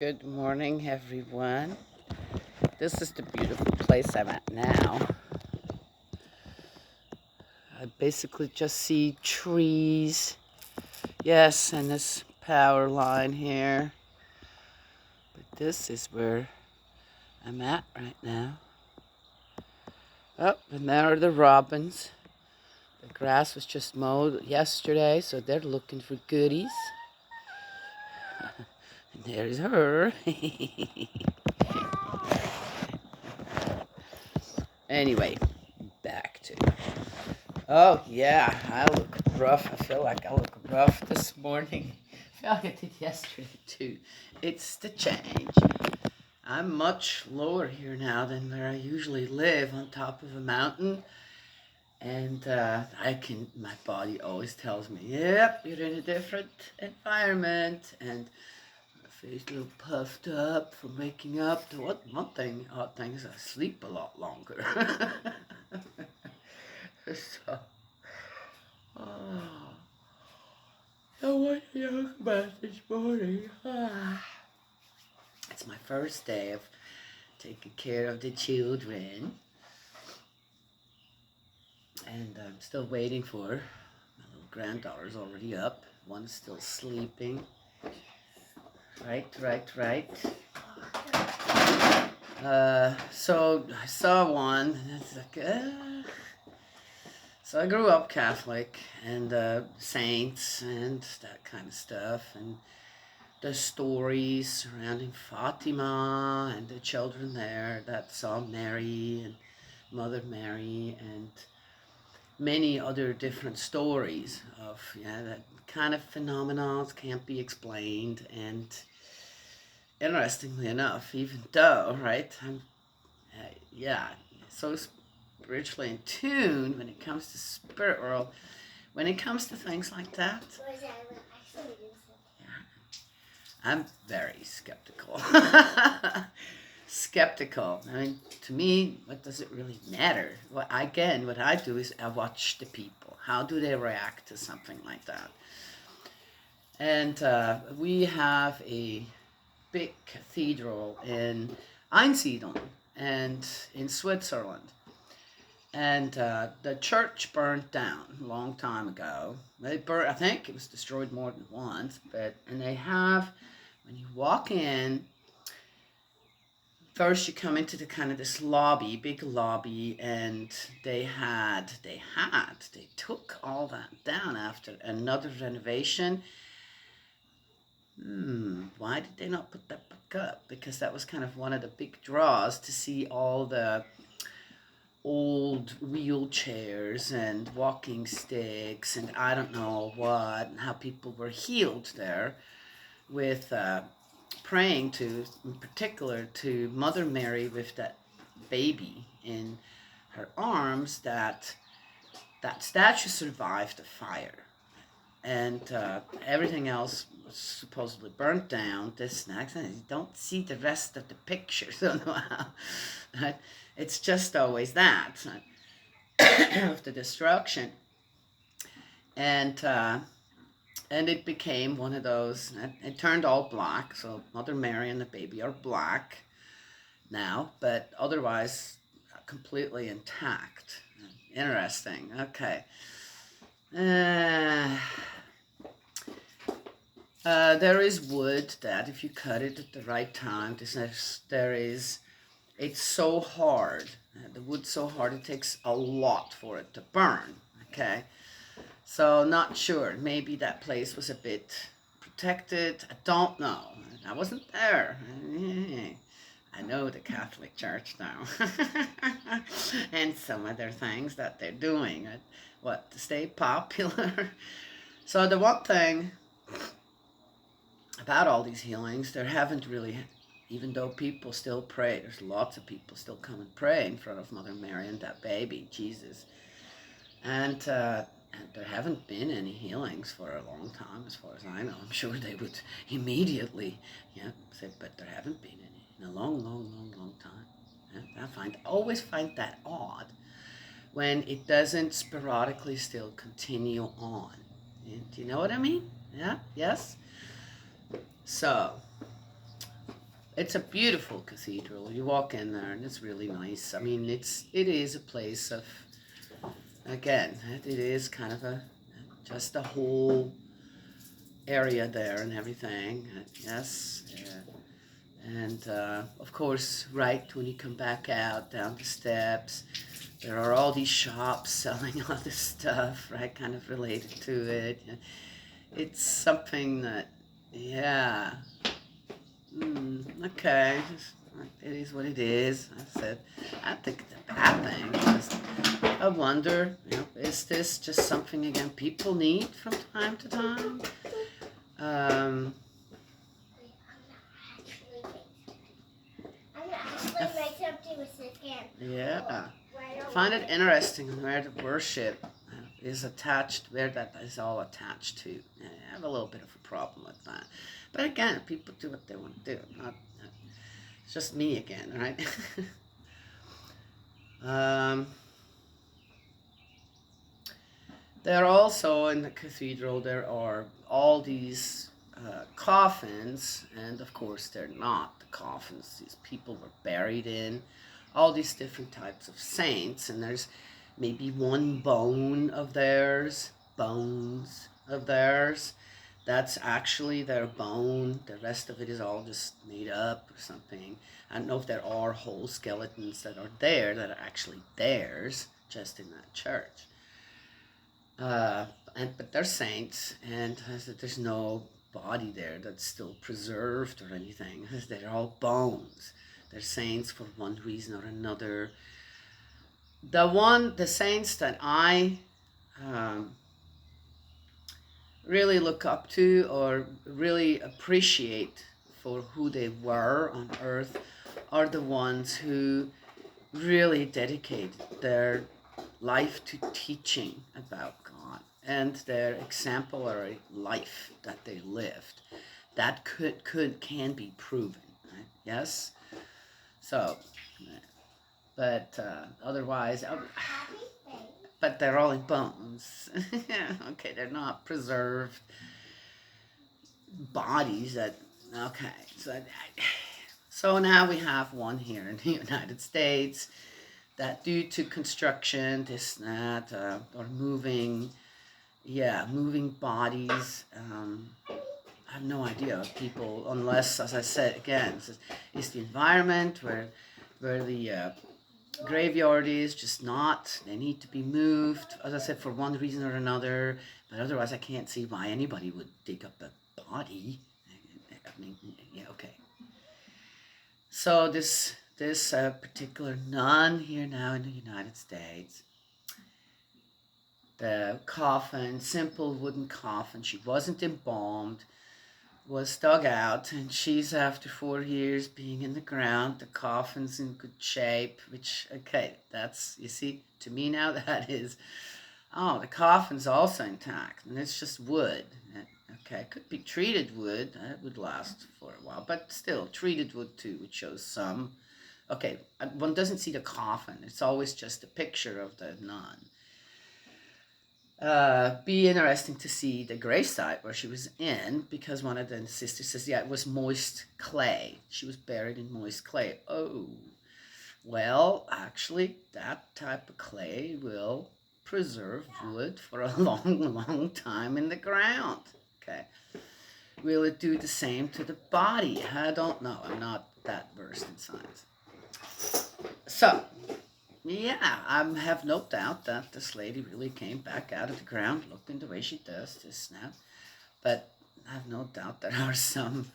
Good morning, everyone. This is the beautiful place I'm at now. I basically just see trees. Yes, and this power line here. But this is where I'm at right now. Oh, and there are the robins. The grass was just mowed yesterday, so they're looking for goodies. And there's her. Anyway, back to. Oh, yeah, I look rough. I feel like I look rough this morning. I feel like I did yesterday, too. It's the change. I'm much lower here now than where I usually live, on top of a mountain. And my body always tells me, yep, you're in a different environment. And my face a little puffed up from waking up. One thing, odd thing is I sleep a lot longer. So, oh. So what do you talk about this morning? It's my first day of taking care of the children. And I'm still waiting for my little granddaughter's already up. One's still sleeping. Right. So I saw one, and it's like, So I grew up Catholic, and saints and that kind of stuff, and the stories surrounding Fatima and the children there that saw Mary and Mother Mary, and many other different stories of that kind of phenomena can't be explained. And interestingly enough, even though I'm yeah so spiritually in tune when it comes to spirit world, when it comes to things like that, I'm very skeptical. Skeptical. I mean, to me, what does it really matter? What I do is I watch the people. How do they react to something like that? And we have a big cathedral in Einsiedeln and in Switzerland. And the church burned down a long time ago. I think it was destroyed more than once. And they have, when you walk in, first you come into the kind of this lobby, big lobby, and they took all that down after another renovation. Why did they not put that back up? Because that was kind of one of the big draws, to see all the old wheelchairs and walking sticks and I don't know what, and how people were healed there with praying to, in particular, to Mother Mary with that baby in her arms. That statue survived the fire, and everything else was supposedly burnt down. This next, and you don't see the rest of the picture. So no, it's just always that of the destruction, and it became one of those. It turned all black, so Mother Mary and the baby are black now, but otherwise completely intact. Interesting. Okay. There is wood that, if you cut it at the right time, it's so hard. The wood's so hard, it takes a lot for it to burn. Okay. So, not sure. Maybe that place was a bit protected. I don't know. I wasn't there. I know the Catholic Church now. And some other things that they're doing. To stay popular. So, the one thing about all these healings, there haven't really, even though people still pray, there's lots of people still come and pray in front of Mother Mary and that baby, Jesus. And there haven't been any healings for a long time, as far as I know. I'm sure they would immediately say, but there haven't been any in a long time. Yeah, I always find that odd when it doesn't sporadically still continue on. Do you know what I mean? Yeah? Yes? So, It's a beautiful cathedral. You walk in there and it's really nice. I mean, it is a place of, again, it is kind of a just a whole area there and everything. Yes. And of course, right when you come back out down the steps, there are all these shops selling all this stuff, right? Kind of related to it. It's something that, yeah. Okay. It is what it is. I said, I think it's a bad thing. Just, I wonder, is this just something again people need from time to time? Um, yeah. Find it interesting where the worship is attached, where that is all attached to. I have a little bit of a problem with that. But again, people do what they want to do. It's just me again, right? um, there also in the cathedral there are all these coffins, and of course they're not the coffins these people were buried in. All these different types of saints, and there's maybe one bones of theirs. That's actually their bone. The rest of it is all just made up or something. I don't know if there are whole skeletons that are there that are actually theirs, just in that church. Uh, but they're saints, and there's no body there that's still preserved or anything. They're all bones. They're saints for one reason or another. The saints that I um, really look up to or really appreciate for who they were on earth are the ones who really dedicated their life to teaching about God and their exemplary life that they lived. That can be proven, right? Yes. So, but otherwise, but they're all in bones. Okay, they're not preserved bodies that. Okay, so now we have one here in the United States that due to construction, this, that, or moving bodies. I have no idea of people, unless, as I said again, it's the environment where the graveyard is just not. They need to be moved, as I said, for one reason or another. But otherwise, I can't see why anybody would dig up a body. I mean, yeah, okay. So this particular nun here now in the United States, the coffin, simple wooden coffin, she wasn't embalmed, was dug out, and she's after 4 years being in the ground. The coffin's in good shape, which, okay, that's, you see, to me now that is, oh, the coffin's also intact, and it's just wood. Okay, it could be treated wood, that would last for a while, but still, treated wood too, which shows some. Okay, one doesn't see the coffin, it's always just a picture of the nun. Be interesting to see the gravesite where she was in, because one of the sisters says, yeah, it was moist clay. She was buried in moist clay. Oh, well, actually, that type of clay will preserve wood for a long, long time in the ground. Okay. Will it do the same to the body? I don't know. I'm not that versed in science. So, yeah, I have no doubt that this lady really came back out of the ground looking the way she does just now. But I have no doubt there are some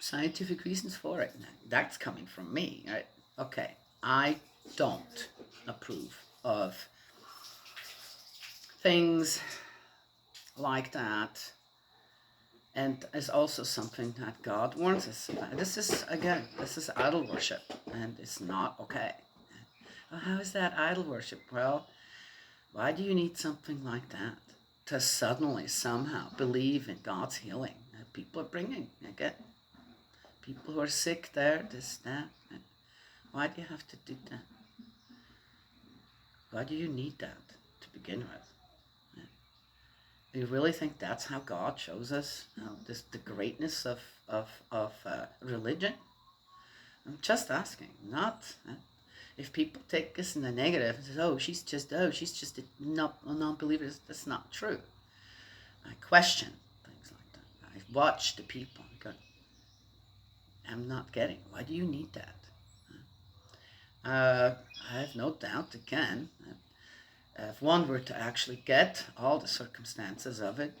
scientific reasons for it. That's coming from me, right? Okay, I don't approve of things like that. And it's also something that God warns us about. This is idol worship, and it's not okay. Well, how is that idol worship? Well, why do you need something like that to suddenly somehow believe in God's healing? People are bringing, again, people who are sick there, this, that. Why do you have to do that? Why do you need that to begin with? Do you really think that's how God shows us the greatness of religion? I'm just asking, not if people take this in the negative and says, she's just a non-believer. That's not true. I question things like that. I watch the people and go, I'm not getting. Why do you need that? I have no doubt again. If one were to actually get all the circumstances of it,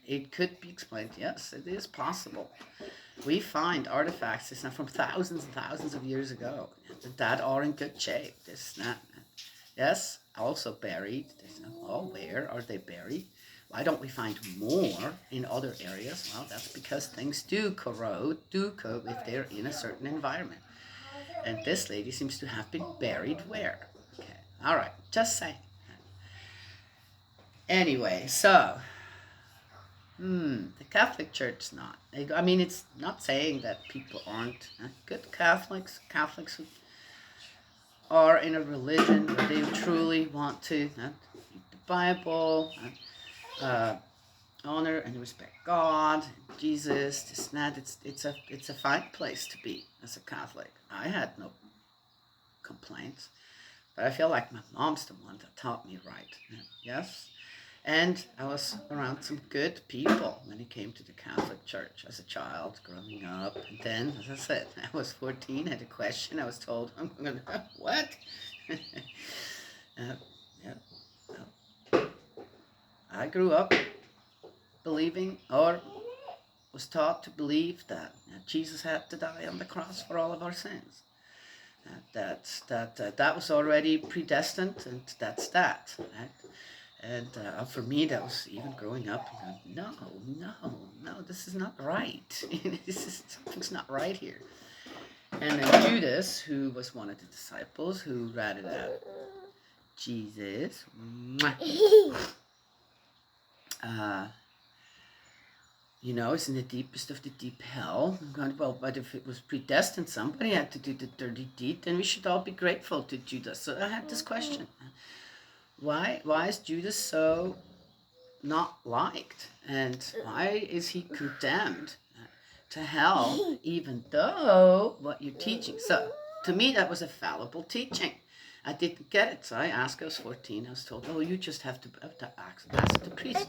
it could be explained. Yes, it is possible. We find artifacts from thousands and thousands of years ago that are in good shape. Yes, also buried. Where are they buried? Why don't we find more in other areas? Well, that's because things do corrode if they're in a certain environment. And this lady seems to have been buried where? Okay, all right, just saying. Anyway, so the Catholic Church not. I mean, it's not saying that people aren't good Catholics. Catholics who are in a religion where they truly want to read the Bible, honor and respect God, Jesus, this and that. It's a fine place to be as a Catholic. I had no complaints, but I feel like my mom's the one that taught me right. Yes. And I was around some good people when it came to the Catholic Church as a child growing up. And then, as I said, I was 14, had a question. I was told, I'm going to, what? I grew up believing, or was taught to believe, that Jesus had to die on the cross for all of our sins. That was already predestined, and that's that. Right? And for me, that was even growing up. No, this is not right. Something's not right here. And then Judas, who was one of the disciples, who ratted out Jesus, is in the deepest of the deep hell. I'm going, well, but if it was predestined, somebody had to do the dirty deed, then we should all be grateful to Judas. So I had this question. Why is Judas so not liked? And why is he condemned to hell, even though what you're teaching? So, to me, that was a fallible teaching. I didn't get it, so I asked. I was 14. I was told, you just have to ask the priest.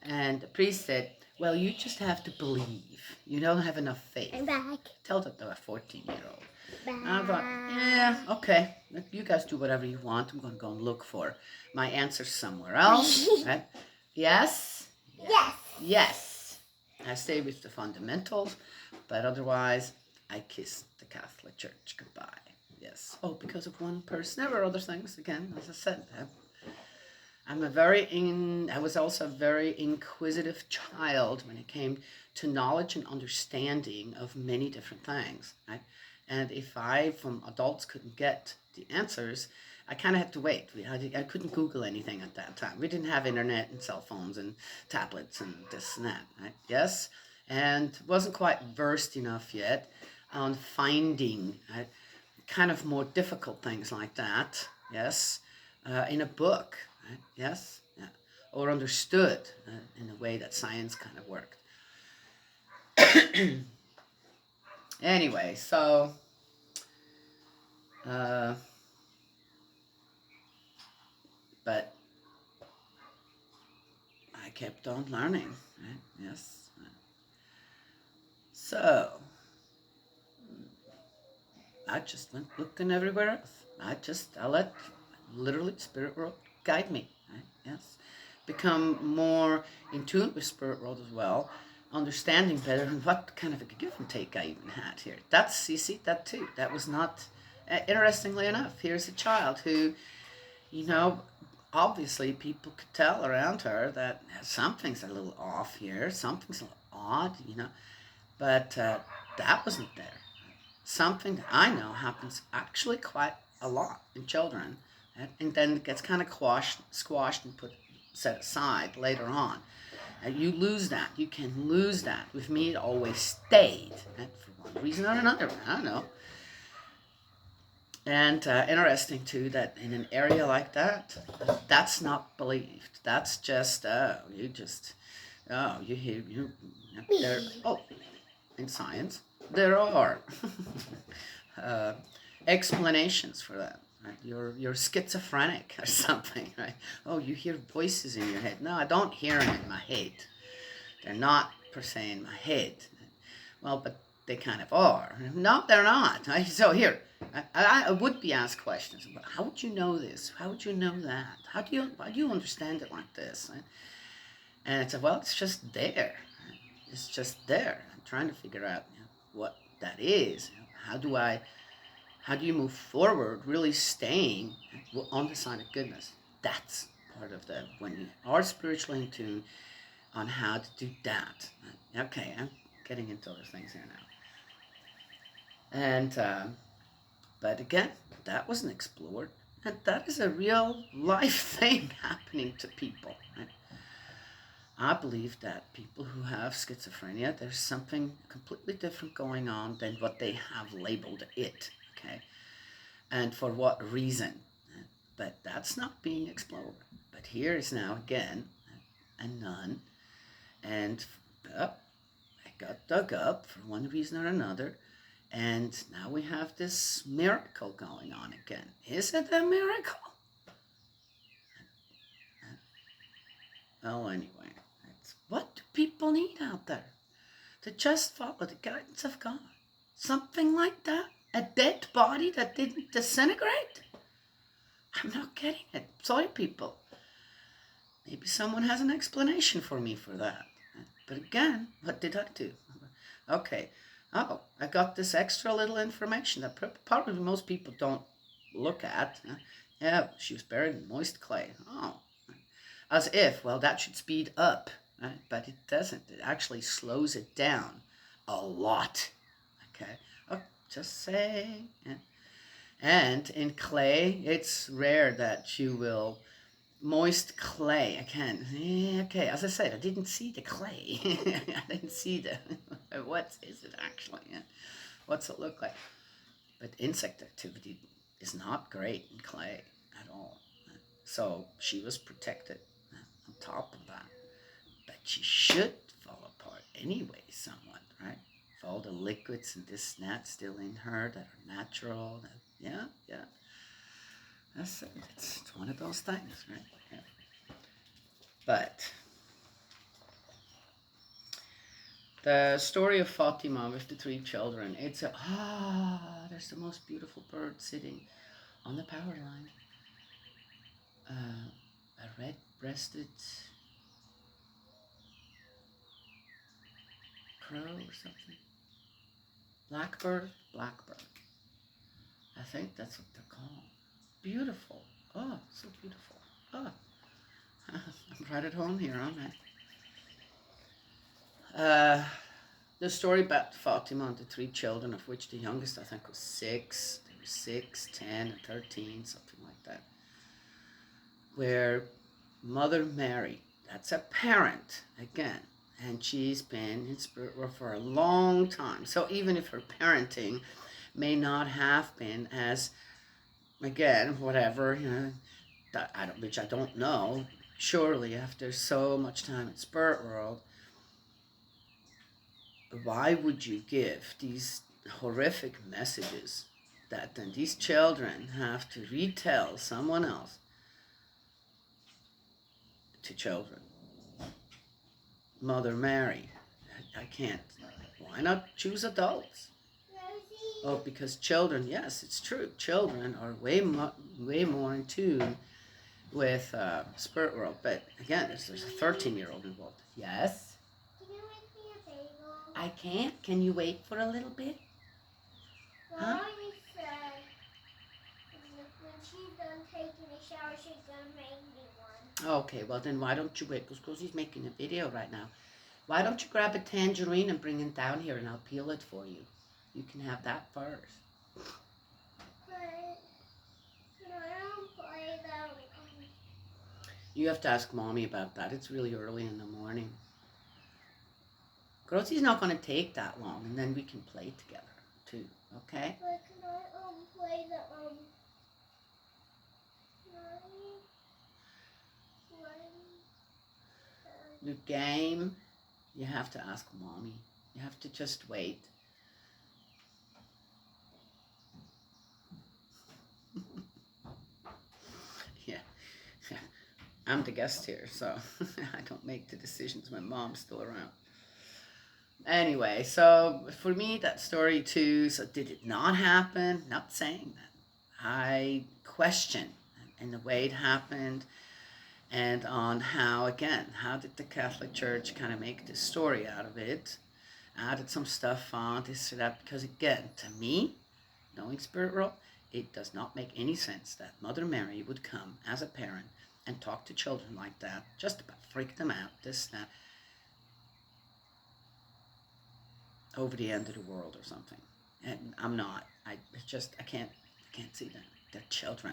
And the priest said, well, you just have to believe. You don't have enough faith. I'm back. Tell that to a 14-year-old. I thought, okay, you guys do whatever you want. I'm going to go and look for my answer somewhere else. Right? Yes? Yes. I stay with the fundamentals, but otherwise, I kiss the Catholic Church goodbye. Yes. Oh, because of one person. There were other things, again, as I said. I was also a very inquisitive child when it came to knowledge and understanding of many different things. Right? And if I, from adults, couldn't get the answers, I kind of had to wait. I couldn't Google anything at that time. We didn't have internet and cell phones and tablets and this and that, right? Yes? And wasn't quite versed enough yet on finding kind of more difficult things like that, yes, in a book, right? Yes? Yeah. Or understood in a way that science kind of worked. Anyway, so but I kept on learning, right? Yes. So I just went looking everywhere else. I let literally spirit world guide me, right? Yes. Become more in tune with spirit world as well, understanding better what kind of a give and take I even had here. You see, that too. That was not, interestingly enough, here's a child who, obviously people could tell around her that something's a little off here, something's a little odd, but that wasn't there. Something that I know happens actually quite a lot in children, and then it gets kind of squashed and set aside later on. You lose that. You can lose that. With me, it always stayed, for one reason or another. I don't know. And interesting too that in an area like that, that's not believed. That's just you hear in science there are uh, explanations for that. Right? You're schizophrenic or something, right? Oh, you hear voices in your head. No, I don't hear them in my head. They're not per se in my head. Well, but they kind of are. No, they're not. Right? So here, I would be asked questions. How would you know this? How would you know that? Why do you understand it like this? Right? And it's well, it's just there. Right? It's just there. I'm trying to figure out what that is. How do you move forward, really staying on the side of goodness? That's part of the when you are spiritually in tune on how to do that. Okay, I'm getting into other things here now. And but again, that wasn't explored, and that is a real life thing happening to people. Right? I believe that people who have schizophrenia, there's something completely different going on than what they have labeled it. Okay, and for what reason? But that's not being explored. But here is now again a nun, and I got dug up for one reason or another, and now we have this miracle going on again. Is it a miracle? Well, anyway, what do people need out there? To just follow the guidance of God. Something like that? A dead body that didn't disintegrate? I'm not getting it. Sorry, people. Maybe someone has an explanation for me for that. But again, what did I do? Okay. Oh, I got this extra little information that probably most people don't look at. Yeah, she was buried in moist clay. Oh, as if, well, that should speed up, right? But it doesn't. It actually slows it down a lot. Okay. Oh, just saying. Yeah. And in clay, it's rare that you will moist clay again. Okay, as I said, I didn't see the clay. I didn't see the what is it actually? What's it look like? But insect activity is not great in clay at all. So she was protected on top of that. But she should fall apart anyway, somewhat, right? With all the liquids and this and that still in her that are natural. Yeah. It's one of those things, right? Yeah. But the story of Fatima with the three children, there's the most beautiful bird sitting on the power line. A red-breasted crow or something. Blackbird. I think that's what they're called. Beautiful. Oh, so beautiful. Oh, I'm right at home here, aren't I? The story about Fatima and the three children, of which the youngest I think was 6. They were 6, 10, and 13, something like that. Where Mother Mary, that's a parent again, and she's been in spirit world for a long time. So even if her parenting may not have been as, again, whatever, which I don't know, surely after so much time in spirit world, why would you give these horrific messages that then these children have to retell someone else to children? Mother Mary, I can't. Why not choose adults? Oh, because children, yes, it's true. Children are way more in tune with spirit world. But again, there's a 13-year-old involved. Yes? Can you make me a bagel? I can't. Can you wait for a little bit? Huh? Mommy said when she's done taking a shower, she's going to make me one. Okay, well then why don't you wait? Because Rosie's making a video right now. Why don't you grab a tangerine and bring it down here and I'll peel it for you. You can have that first. But I don't play that. You have to ask Mommy about that. It's really early in the morning. Grosie's not going to take that long, and then we can play together, too. Okay? But can I play the game? You have to ask Mommy. You have to just wait. I'm the guest here, so I don't make the decisions. My mom's still around. Anyway, so for me, that story too. So did it not happen? Not saying that. I question in the way it happened, and on how, again, how did the Catholic Church kind of make this story out of it? Added some stuff on this or that, because again, to me, knowing spirit world, it does not make any sense that Mother Mary would come as a parent and talk to children like that, just about freak them out, this, that, over the end of the world or something. And I'm not. I can't see that. They're children.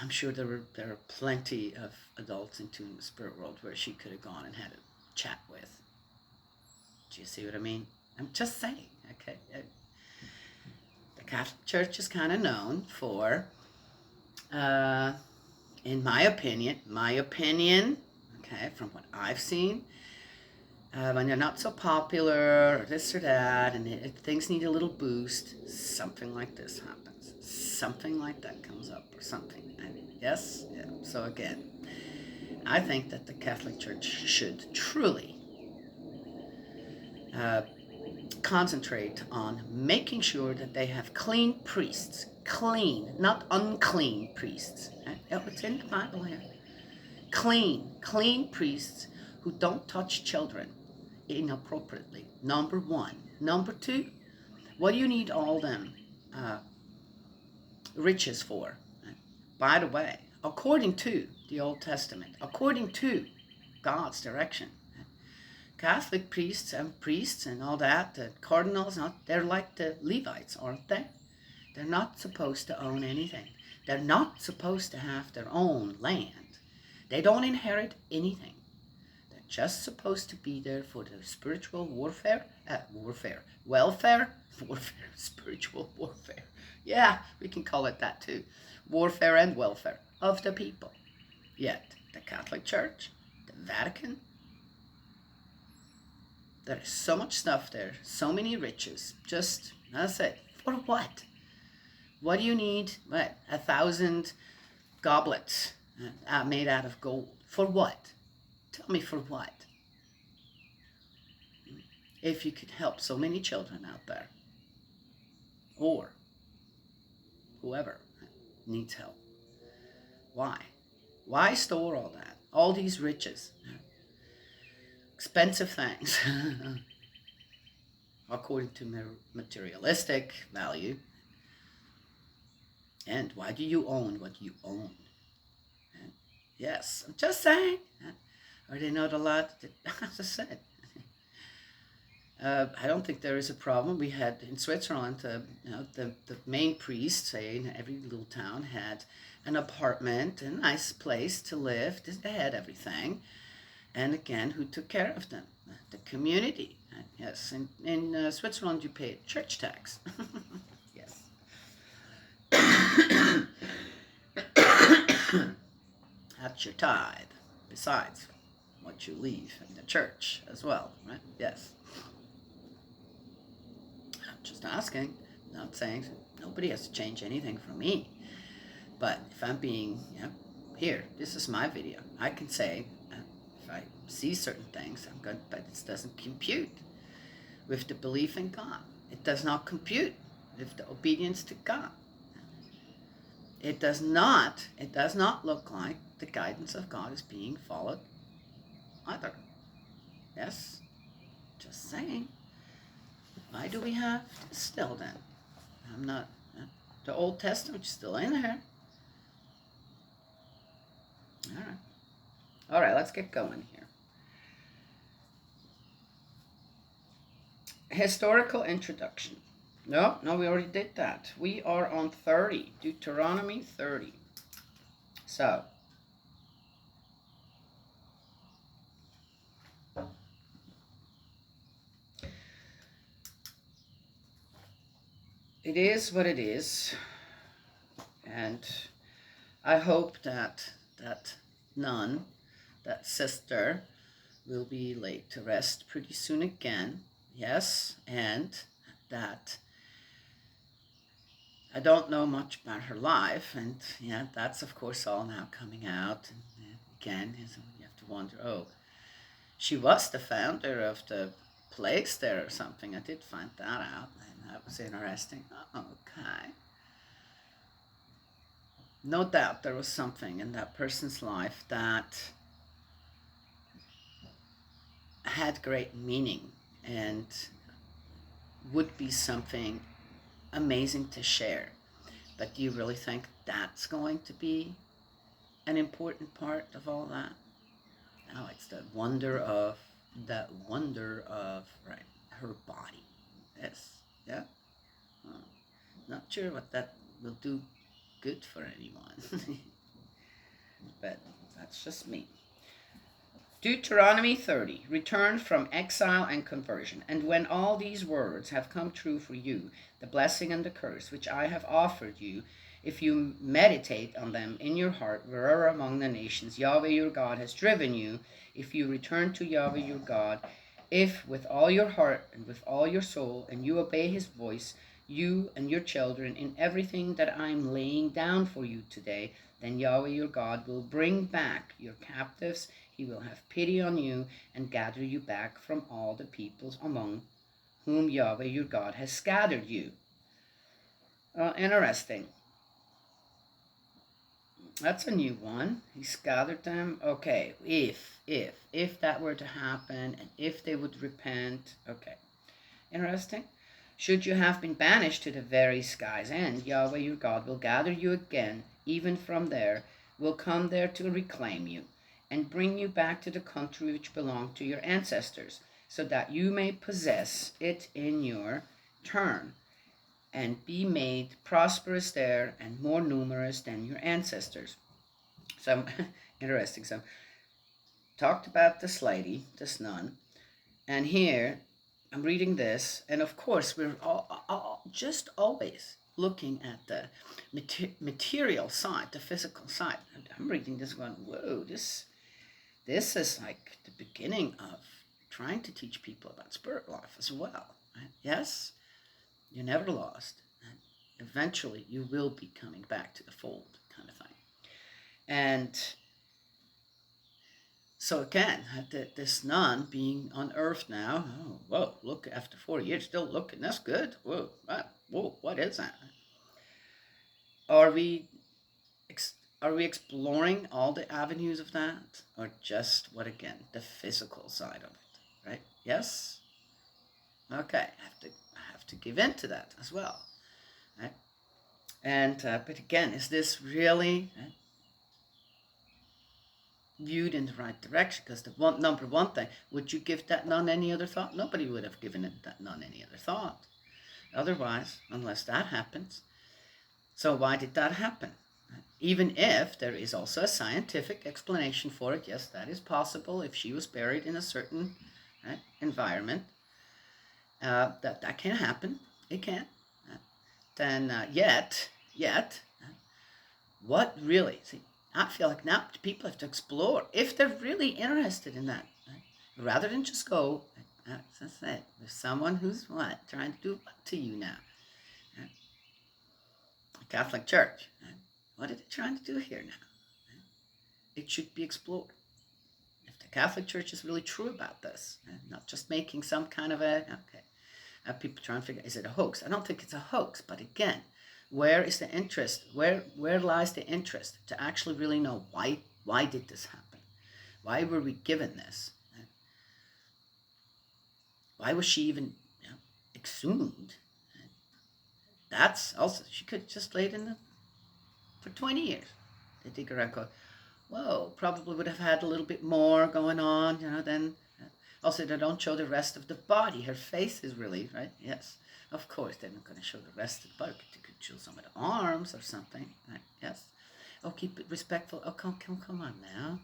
I'm sure there are plenty of adults into the spirit world where she could have gone and had a chat with. Do you see what I mean? I'm just saying, okay? The Catholic Church is kind of known for, in my opinion, okay, from what I've seen, when they're not so popular, or this or that, and things need a little boost, something like this happens. Something like that comes up, or something. Yes? Yeah. So again, I think that the Catholic Church should truly concentrate on making sure that they have clean priests. Clean, not unclean priests. It's in the Bible here. Clean priests who don't touch children inappropriately. Number one. Number two, what do you need all them riches for? By the way, according to the Old Testament, according to God's direction, Catholic priests and all that, the cardinals, they're like the Levites, aren't they? They're not supposed to own anything. They're not supposed to have their own land. They don't inherit anything. They're just supposed to be there for the spiritual welfare, spiritual warfare. Yeah, we can call it that too. Warfare and welfare of the people. Yet, the Catholic Church, the Vatican, there is so much stuff there, so many riches. Just, I said, for what? What do you need? What? 1,000 goblets made out of gold. For what? Tell me for what? If you could help so many children out there, or whoever needs help. Why? Why store all that? All these riches, expensive things, according to materialistic value. And why do you own what you own? And yes, I'm just saying. Are they not allowed to, as I said, I don't think there is a problem. We had in Switzerland, the main priest, say in every little town, had an apartment, a nice place to live. They had everything. And again, who took care of them? The community. Yes, in Switzerland you pay church tax. Yes. That's your tithe, besides what you leave in the church as well, right? Yes. I'm just asking, not saying nobody has to change anything for me. But if I'm being, here, this is my video. I can say, if I see certain things, I'm good, but it doesn't compute with the belief in God. It does not compute with the obedience to God. It does not look like the guidance of God is being followed either. Yes? Just saying. Why do we have this still then? I'm not, the Old Testament is still in here. All right, let's get going here. Historical introduction. No, we already did that. We are on 30, Deuteronomy 30. So, it is what it is, and I hope that nun, that sister, will be laid to rest pretty soon again. Yes, and that I don't know much about her life, and yeah, that's of course all now coming out. And again, you have to wonder, oh, she was the founder of the place there or something. I did find that out, and that was interesting. Okay. No doubt there was something in that person's life that had great meaning and would be something amazing to share. But do you really think that's going to be an important part of all that? No, it's the wonder of right, her body. Yes, yeah. Uh, Not sure what that will do good for anyone, but that's just me. Deuteronomy 30, return from exile and conversion. And when all these words have come true for you, the blessing and the curse which I have offered you, if you meditate on them in your heart, wherever among the nations Yahweh your God has driven you, if you return to Yahweh your God, if with all your heart and with all your soul, and you obey his voice, you and your children, in everything that I am laying down for you today, then Yahweh your God will bring back your captives. He will have pity on you and gather you back from all the peoples among whom Yahweh your God has scattered you. Interesting. That's a new one. He scattered them. Okay, if that were to happen, and if they would repent. Okay, interesting. Should you have been banished to the very sky's end, Yahweh your God will gather you again, even from there, will come there to reclaim you, and bring you back to the country which belonged to your ancestors, so that you may possess it in your turn, and be made prosperous there and more numerous than your ancestors. So interesting. So talked about this lady, this nun, and here I'm reading this, and of course we're all just always looking at the material side, the physical side. And I'm reading this one. Whoa, this is like the beginning of trying to teach people about spirit life as well. Right? Yes, you're never lost. And eventually, you will be coming back to the fold, kind of thing. And so again, this nun being on Earth now. Oh, whoa! Look, after 4 years, still looking. That's good. Whoa, whoa! What is that? Are we are we exploring all the avenues of that, or just what again the physical side of it? Right? Yes. Okay. I have to give in to that as well. Right? And but again, is this really viewed in the right direction? Because the number one thing, would you give that nun any other thought? Nobody would have given it, that nun any other thought. Otherwise, unless that happens. So why did that happen? Even if there is also a scientific explanation for it, yes, that is possible. If she was buried in a certain environment, that can happen. It can. Then yet, what really? See, I feel like now people have to explore if they're really interested in that, right? Rather than just go. As I said, there's someone who's what trying to do what to you now. Right? The Catholic Church. Right? What are they trying to do here now? Right? It should be explored. If the Catholic Church is really true about this, right? Not just making some kind of a okay. People trying to figure, is it a hoax? I don't think it's a hoax, but again, where is the interest? Where lies the interest to actually really know why did this happen? Why were we given this? Why was she even exhumed? That's also, she could just laid in the for 20 years. They dig around, go, whoa, probably would have had a little bit more going on, then. Also, they don't show the rest of the body. Her face is really, right? Yes. Of course, they're not going to show the rest of the body. They could show some of the arms or something. Right? Yes. Oh, keep it respectful. Oh, come on now.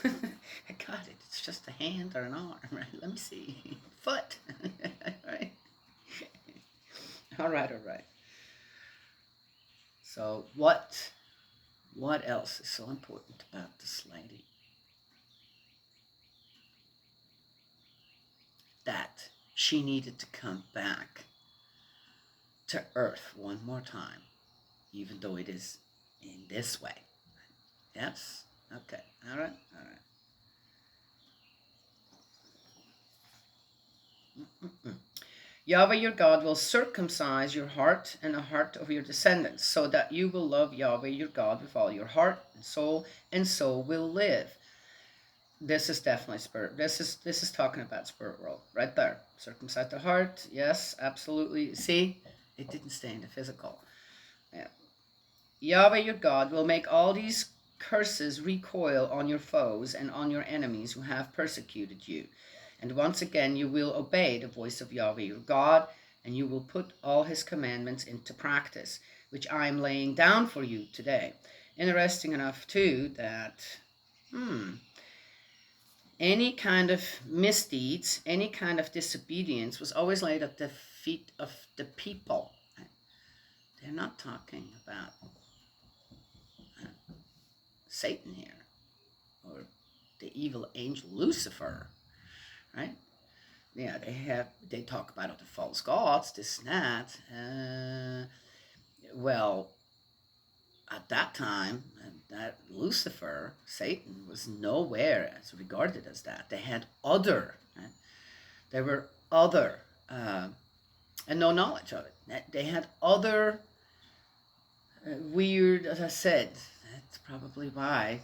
I got it. It's just a hand or an arm, right? Let me see. Foot. Right? All right. So what else is so important about this lady? That she needed to come back to Earth one more time. even though it is in this way. Yes? Okay. All right. All right. Yahweh your God will circumcise your heart and the heart of your descendants, so that you will love Yahweh your God with all your heart and soul will live. This is definitely spirit. This is talking about spirit world right there. Circumcise the heart. Yes, absolutely. See, it didn't stay in the physical. Yeah. Yahweh your God will make all these curses recoil on your foes and on your enemies who have persecuted you. And once again you will obey the voice of Yahweh your God, and you will put all his commandments into practice, which I am laying down for you today. Interesting enough, too, that any kind of misdeeds, any kind of disobedience was always laid at the feet of the people. They're not talking about Satan here, or the evil angel Lucifer, right? Yeah, they talk about the false gods, this and that. Well, at that time, that Lucifer, Satan, was nowhere as regarded as that. They had other, right? There were other, and no knowledge of it. They had other weird, as I said. That's probably why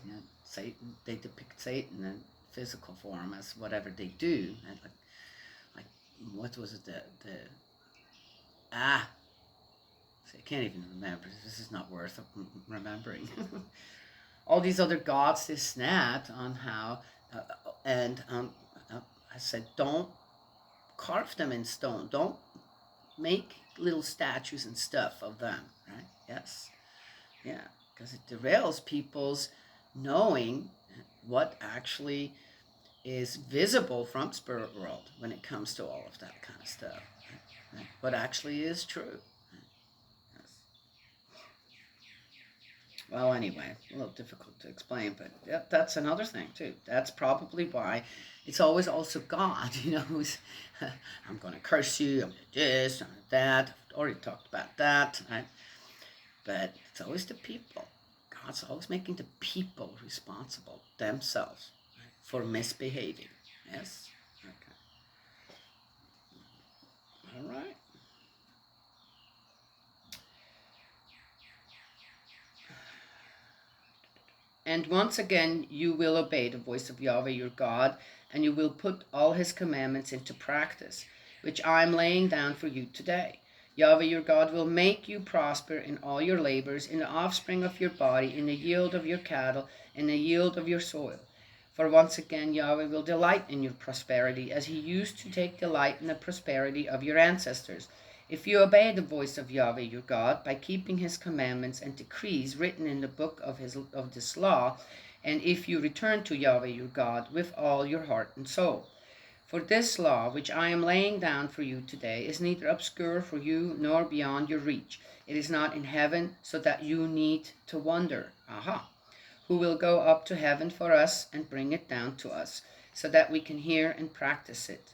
Satan. They depict Satan in physical form as whatever they do. And like what was it? The I can't even remember. This is not worth remembering. All these other gods, they snapped on how, and I said, don't carve them in stone. Don't make little statues and stuff of them, right? Yes. Yeah, because it derails people's knowing what actually is visible from spirit world when it comes to all of that kind of stuff. Right? What actually is true. Yes. Well, anyway, a little difficult to explain, but that's another thing too. That's probably why it's always also God, who's, I'm going to curse you, I'm going to do this, I'm going to that. I've already talked about that, right? But it's always the people. God's always making the people responsible themselves, right, for misbehaving. Yes? Okay. All right. And once again you will obey the voice of Yahweh your God, and you will put all his commandments into practice, which I am laying down for you today. Yahweh your God will make you prosper in all your labors, in the offspring of your body, in the yield of your cattle, in the yield of your soil. For once again Yahweh will delight in your prosperity, as he used to take delight in the prosperity of your ancestors. If you obey the voice of Yahweh your God by keeping his commandments and decrees written in the book of this law, and if you return to Yahweh your God with all your heart and soul. For this law, which I am laying down for you today, is neither obscure for you nor beyond your reach. It is not in heaven, so that you need to wonder, who will go up to heaven for us and bring it down to us, so that we can hear and practice it.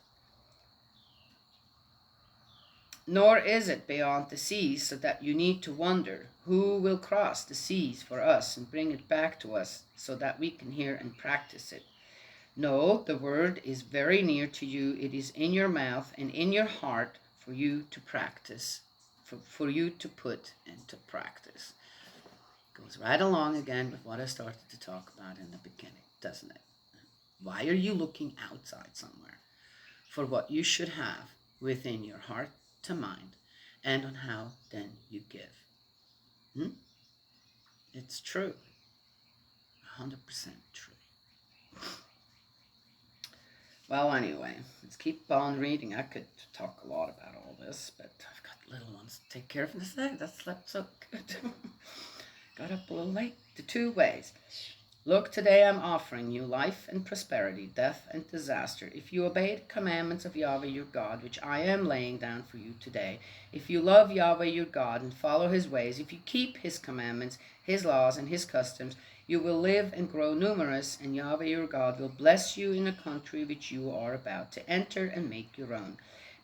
Nor is it beyond the seas, so that you need to wonder, who will cross the seas for us and bring it back to us, so that we can hear and practice it. No, the word is very near to you. It is in your mouth and in your heart for you to practice, for you to put into practice. Goes right along again with what I started to talk about in the beginning, doesn't it? Why are you looking outside somewhere for what you should have within your heart to mind, and on how then you give? It's true. 100% true. Well, anyway, let's keep on reading. I could talk a lot about all this, but I've got little ones to take care of today. That slept so good. Got up a little late. The 2 ways. Look, today I'm offering you life and prosperity, death and disaster. If you obey the commandments of Yahweh your God, which I am laying down for you today, if you love Yahweh your God and follow his ways, if you keep his commandments, his laws, and his customs, you will live and grow numerous, and Yahweh your God will bless you in the country which you are about to enter and make your own.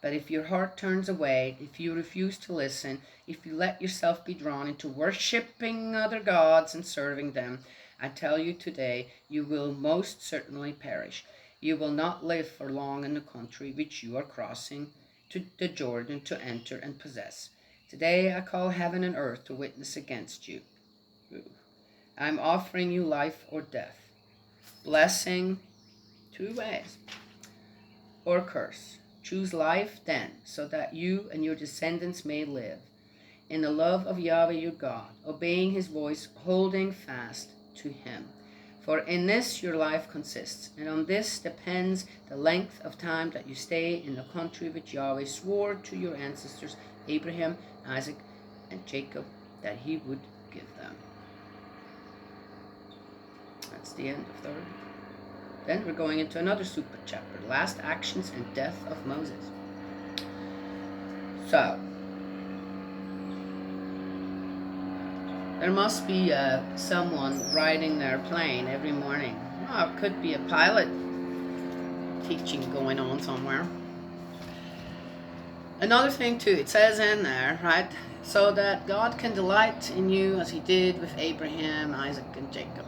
But if your heart turns away, if you refuse to listen, if you let yourself be drawn into worshipping other gods and serving them, I tell you today, you will most certainly perish. You will not live for long in the country which you are crossing to the Jordan to enter and possess. Today I call heaven and earth to witness against you. I'm offering you life or death, blessing two ways, or curse. Choose life then, so that you and your descendants may live in the love of Yahweh your God, obeying his voice, holding fast to him. For in this your life consists, and on this depends the length of time that you stay in the country which Yahweh swore to your ancestors, Abraham, Isaac, and Jacob, that he would give them. That's the end of 30. Then we're going into another super chapter, last actions and death of Moses. So, there must be someone riding their plane every morning. Oh, it could be a pilot teaching going on somewhere. Another thing too, it says in there, right, so that God can delight in you as he did with Abraham, Isaac, and Jacob.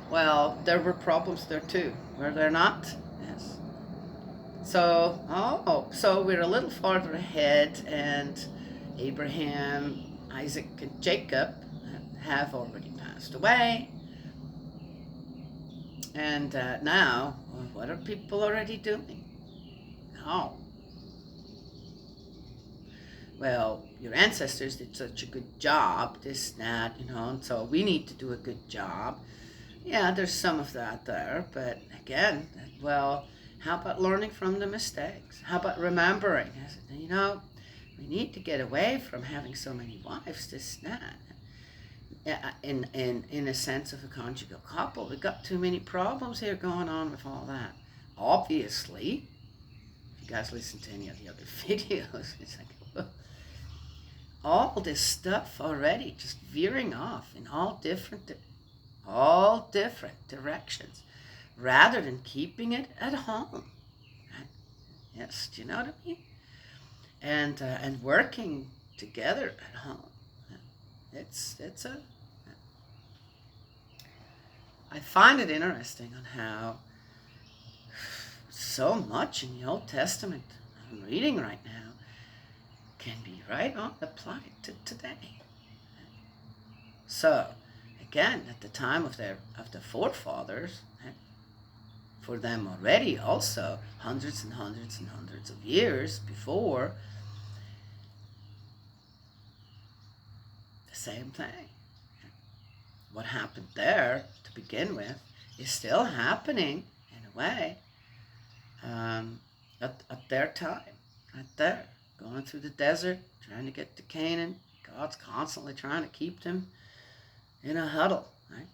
Well, there were problems there too, were there not? Yes. So we're a little farther ahead, and Abraham, Isaac, and Jacob have already passed away. And now, what are people already doing? Oh, well, your ancestors did such a good job, this, that, and so we need to do a good job. Yeah, there's some of that there, but again, well, how about learning from the mistakes? How about remembering? We need to get away from having so many wives, this, that. In a sense of a conjugal couple, we've got too many problems here going on with all that. Obviously, if you guys listen to any of the other videos, it's like, all this stuff already just veering off in all different directions, rather than keeping it at home. Yes, do you know what I mean? And working together at home. I find it interesting on how so much in the Old Testament I'm reading right now can be right on applied to today. So, again, at the time of the forefathers, for them already also hundreds and hundreds and hundreds of years before, the same thing. What happened there to begin with is still happening in a way at their time, right there, going through the desert, trying to get to Canaan. God's constantly trying to keep them in a huddle, right?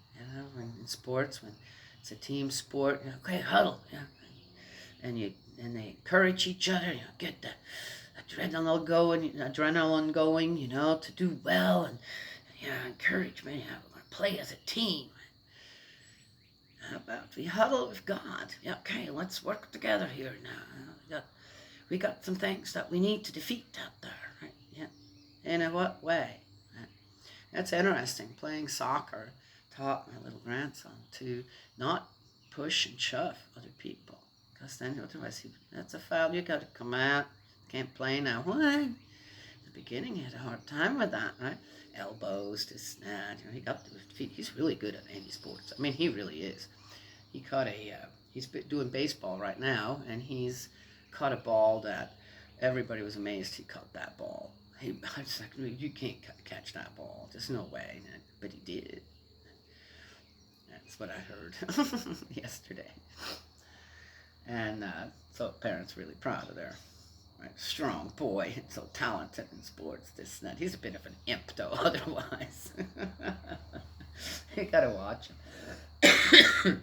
In sports, when it's a team sport, okay, huddle, yeah, and they encourage each other, get the adrenaline going, to do well, and encouragement. We're going to play as a team. How about we huddle with God? Yeah, okay, let's work together here now. We got some things that we need to defeat out there, right? Yeah. And in what way? That's interesting. Playing soccer taught my little grandson to not push and shove other people, because then otherwise that's a foul. You got to come out. Can't play now. What? At the beginning, he had a hard time with that, right? Elbows, this, that. He got to his feet. He's really good at any sports. I mean, he really is. He caught he's doing baseball right now, and he's caught a ball that everybody was amazed he caught that ball. I was like, you can't catch that ball. There's no way. But he did. That's what I heard yesterday. And so parents really proud of their strong boy, so talented in sports, this and that. He's a bit of an imp, though, otherwise. You gotta watch him.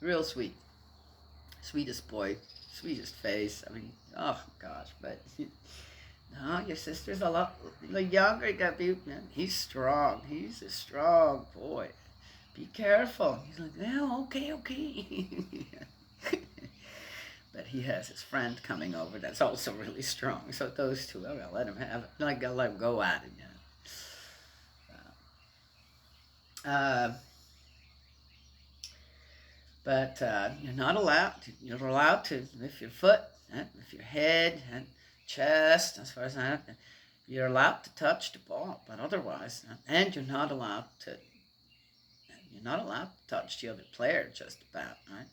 Real sweet. Sweetest boy. Sweetest face. I mean, oh gosh, but no, your sister's a lot younger. You gotta be. He's strong. He's a strong boy. Be careful. He's like, well, okay. but he has his friend coming over that's also really strong. So those two, I'm gonna let him have it. Like, I'll let him go at it. Uh, but you're not allowed. You're allowed to lift your foot, lift your head, and chest. As far as I know, you're allowed to touch the ball, but otherwise, and you're not allowed to. You're not allowed to touch the other player. Just about, right?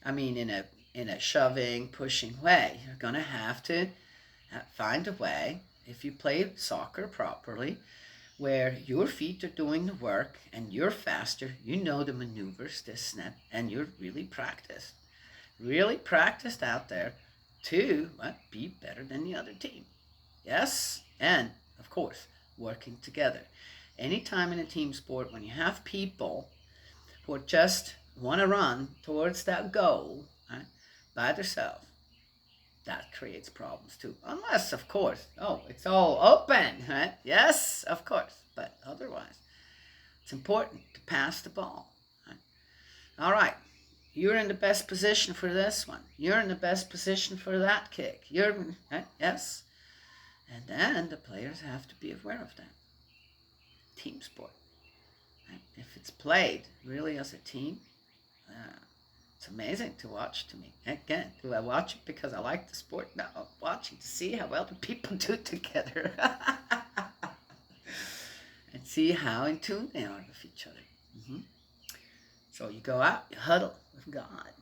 I mean, in a shoving, pushing way, you're gonna have to find a way. If you play soccer properly, where your feet are doing the work and you're faster, you know the maneuvers, this and that, and you're really practiced out there to be better than the other team. Yes, and of course, working together. Anytime in a team sport, when you have people who just want to run towards that goal, right, by themselves, that creates problems too. Unless, of course, it's all open, right? Yes, of course. But otherwise, it's important to pass the ball. Right? All right. You're in the best position for this one. You're in the best position for that kick. Yes. And then the players have to be aware of that. Team sport. Right? If it's played really as a team, it's amazing to watch to me. Again, do I watch it because I like the sport? No, I'm watching to see how well the people do together. And see how in tune they are with each other. Mm-hmm. So you go out, you huddle with God.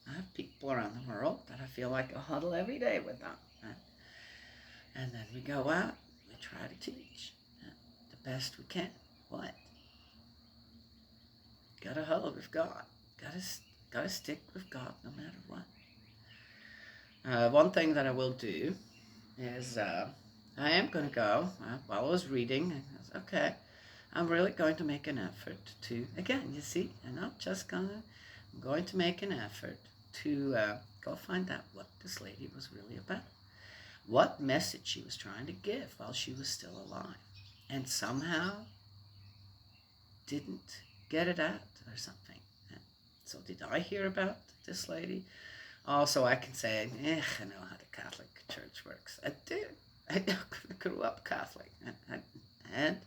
I have people around the world that I feel like I huddle every day with them. Right? And then we go out, we try to teach the best we can. What? Gotta huddle with God. Gotta stick with God no matter what. One thing that I will do is I am going to go, while I was reading, I was, okay, I'm really going to make an effort to, again, you see, I'm not just I'm going to make an effort to go find out what this lady was really about. What message she was trying to give while she was still alive. And somehow didn't get it out or something. So did I hear about this lady? Also, I can say, I know how the Catholic Church works. I do. I grew up Catholic. And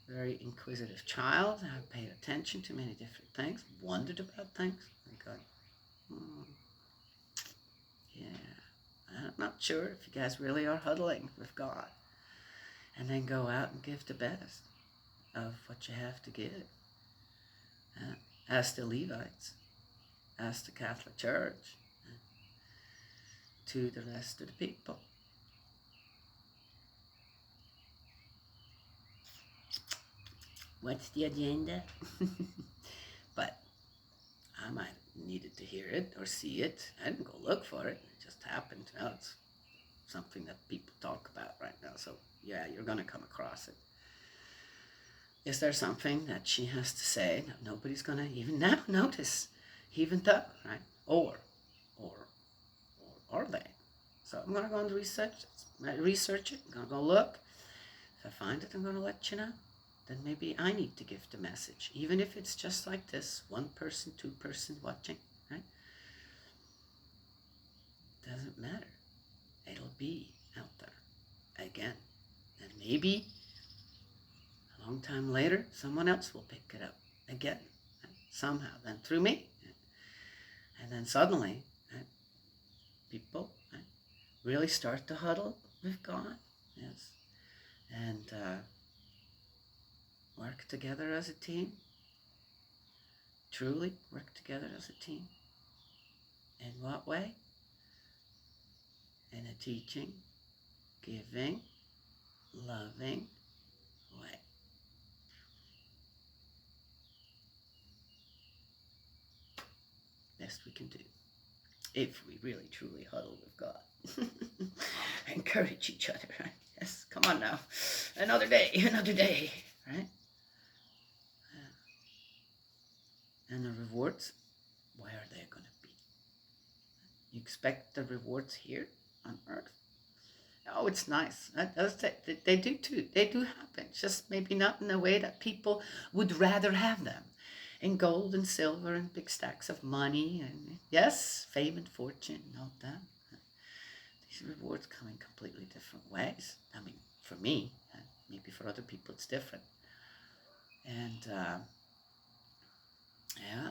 very inquisitive child. I paid attention to many different things, wondered about things. And going, yeah, I'm not sure if you guys really are huddling with God. And then go out and give the best of what you have to give. As the Levites, as the Catholic Church, to the rest of the people. What's the agenda? But I might have needed to hear it or see it. I didn't go look for it. It just happened. It's something that people talk about right now. So yeah, you're going to come across it. Is there something that she has to say that nobody's going to even now notice, even though, right? Or are they? So I'm going to go and research it. I'm going to go look. If I find it, I'm going to let you know. Then maybe I need to give the message, even if it's just like this, 1 person, 2 person watching, right? Doesn't matter. It'll be out there again. And maybe a long time later, someone else will pick it up again, somehow, then through me. And then suddenly, people really start to huddle with God, yes, and work together as a team, truly work together as a team. In what way? In a teaching, giving, loving way. Best we can do, if we really truly huddle with God. Encourage each other, right? Yes, come on now. Another day, right? And the rewards, where are they going to be? You expect the rewards here on earth? Oh, it's nice. They do too. They do happen. Just maybe not in a way that people would rather have them. in gold and silver and big stacks of money and, yes, fame and fortune and all that. These rewards come in completely different ways. I mean, for me, and maybe for other people it's different. And yeah,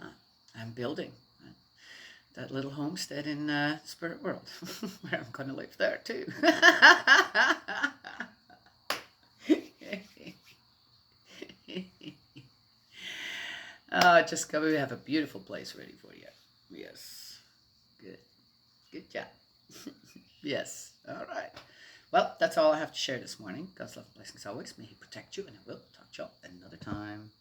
I'm building that little homestead in Spirit World, where I'm going to live there too. Oh, just come. We have a beautiful place ready for you. Yes. Good. Good job. Yes. All right. Well, that's all I have to share this morning. God's love and blessings always. May He protect you, and I will talk to y'all another time.